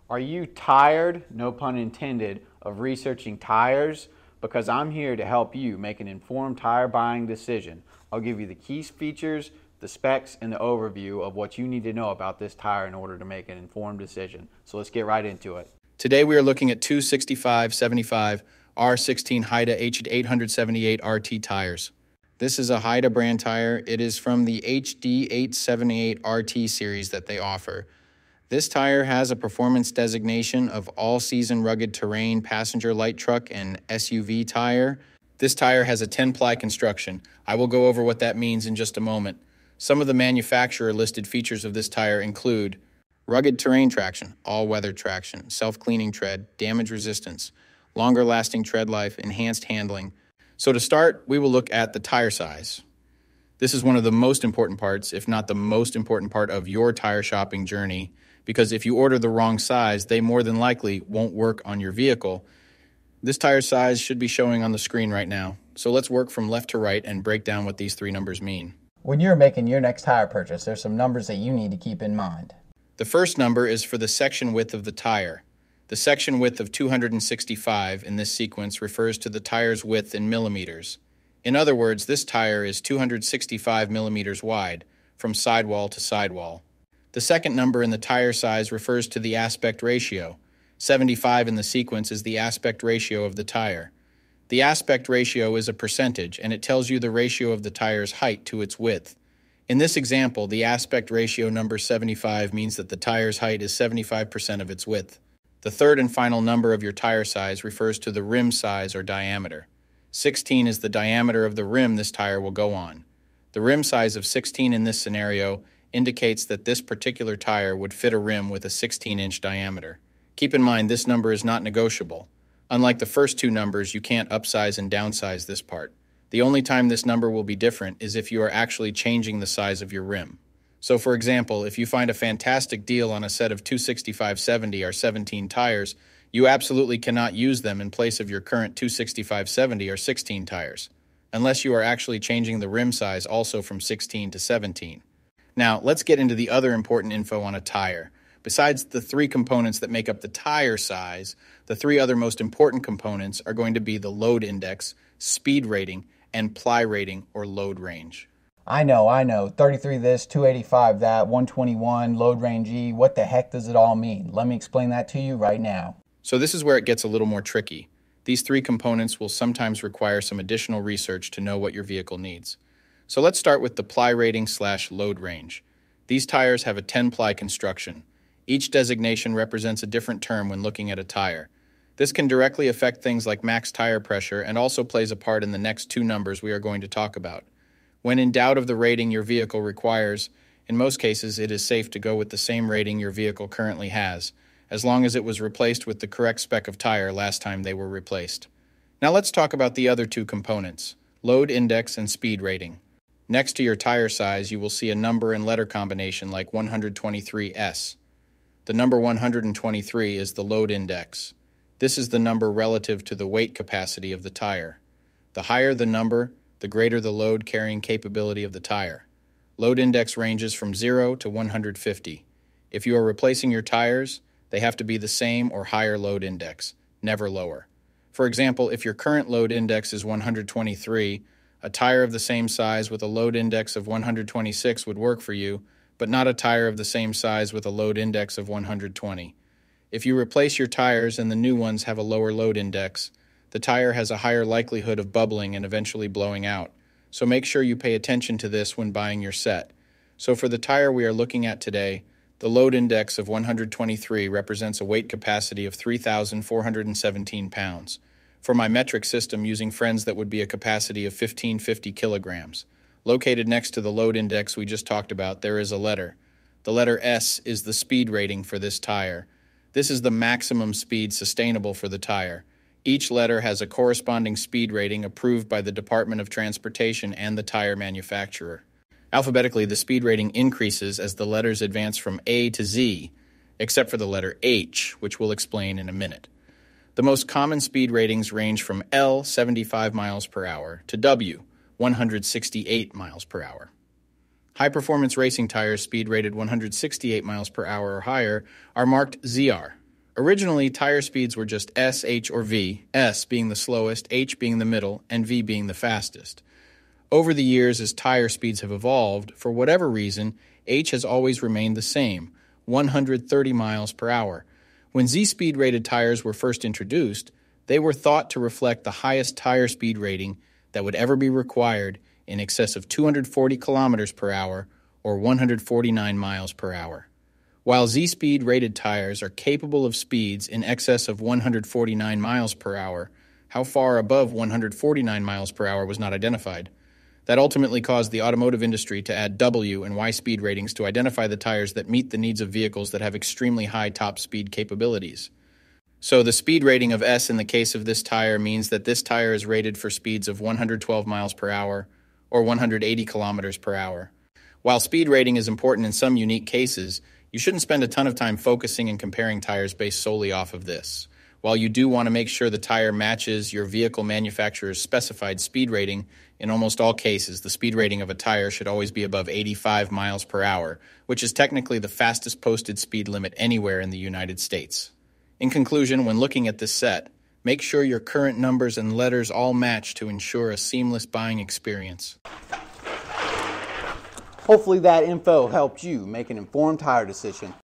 Are you tired, no pun intended, of researching tires? Because I'm here to help you make an informed tire buying decision. I'll give you the key features, the specs, and the overview of what you need to know about this tire in order to make an informed decision. So let's get right into it. Today we are looking at two 65/75 R16 Haida Hd878 RT tires. This is a Haida brand tire. It is from the HD878 RT series that they offer. This tire has a performance designation of all-season rugged terrain passenger light truck and SUV tire. This tire has a 10-ply construction. I will go over what that means in just a moment. Some of the manufacturer listed features of this tire include rugged terrain traction, all-weather traction, self-cleaning tread, damage resistance, longer-lasting tread life, enhanced handling. So to start, we will look at the tire size. This is one of the most important parts, if not the most important part of your tire shopping journey, because if you order the wrong size, they more than likely won't work on your vehicle. This tire size should be showing on the screen right now. So let's work from left to right and break down what these three numbers mean. When you're making your next tire purchase, there's some numbers that you need to keep in mind. The first number is for the section width of the tire. The section width of 265 in this sequence refers to the tire's width in millimeters. In other words, this tire is 265 millimeters wide, from sidewall to sidewall. The second number in the tire size refers to the aspect ratio. 75 in the sequence is the aspect ratio of the tire. The aspect ratio is a percentage, and it tells you the ratio of the tire's height to its width. In this example, the aspect ratio number 75 means that the tire's height is 75% of its width. The third and final number of your tire size refers to the rim size or diameter. 16 is the diameter of the rim this tire will go on. The rim size of 16 in this scenario indicates that this particular tire would fit a rim with a 16-inch diameter. Keep in mind, this number is not negotiable. Unlike the first two numbers, you can't upsize and downsize this part. The only time this number will be different is if you are actually changing the size of your rim. So for example, if you find a fantastic deal on a set of 265/70 R17 tires, you absolutely cannot use them in place of your current 265/70 R16 tires, unless you are actually changing the rim size also from 16 to 17. Now, let's get into the other important info on a tire. Besides the three components that make up the tire size, the three other most important components are going to be the load index, speed rating, and ply rating or load range. I know. 33 this, 285 that, 121, load range E. What the heck does it all mean? Let me explain that to you right now. So this is where it gets a little more tricky. These three components will sometimes require some additional research to know what your vehicle needs. So let's start with the ply rating / load range. These tires have a 10-ply construction. Each designation represents a different term when looking at a tire. This can directly affect things like max tire pressure and also plays a part in the next two numbers we are going to talk about. When in doubt of the rating your vehicle requires, in most cases it is safe to go with the same rating your vehicle currently has, as long as it was replaced with the correct spec of tire last time they were replaced. Now let's talk about the other two components, load index and speed rating. Next to your tire size, you will see a number and letter combination like 123S. The number 123 is the load index. This is the number relative to the weight capacity of the tire. The higher the number, the greater the load carrying capability of the tire. Load index ranges from 0 to 150. If you are replacing your tires, they have to be the same or higher load index, never lower. For example, if your current load index is 123, a tire of the same size with a load index of 126 would work for you, but not a tire of the same size with a load index of 120. If you replace your tires and the new ones have a lower load index, the tire has a higher likelihood of bubbling and eventually blowing out. So make sure you pay attention to this when buying your set. So for the tire we are looking at today, the load index of 123 represents a weight capacity of 3,417 pounds. For my metric system using friends, that would be a capacity of 1,550 kilograms. Located next to the load index we just talked about, there is a letter. The letter S is the speed rating for this tire. This is the maximum speed sustainable for the tire. Each letter has a corresponding speed rating approved by the Department of Transportation and the tire manufacturer. Alphabetically, the speed rating increases as the letters advance from A to Z, except for the letter H, which we'll explain in a minute. The most common speed ratings range from L, 75 miles per hour, to W, 168 miles per hour. High-performance racing tires speed rated 168 miles per hour or higher are marked ZR. Originally, tire speeds were just S, H, or V, S being the slowest, H being the middle, and V being the fastest. Over the years, as tire speeds have evolved, for whatever reason, H has always remained the same, 130 miles per hour. When Z-speed rated tires were first introduced, they were thought to reflect the highest tire speed rating that would ever be required, in excess of 240 kilometers per hour or 149 miles per hour. While Z-speed rated tires are capable of speeds in excess of 149 miles per hour, how far above 149 miles per hour was not identified. That ultimately caused the automotive industry to add W and Y speed ratings to identify the tires that meet the needs of vehicles that have extremely high top speed capabilities. So the speed rating of S in the case of this tire means that this tire is rated for speeds of 112 miles per hour or 180 kilometers per hour. While speed rating is important in some unique cases, you shouldn't spend a ton of time focusing and comparing tires based solely off of this. While you do want to make sure the tire matches your vehicle manufacturer's specified speed rating, in almost all cases, the speed rating of a tire should always be above 85 miles per hour, which is technically the fastest posted speed limit anywhere in the United States. In conclusion, when looking at this set, make sure your current numbers and letters all match to ensure a seamless buying experience. Hopefully that info helped you make an informed tire decision.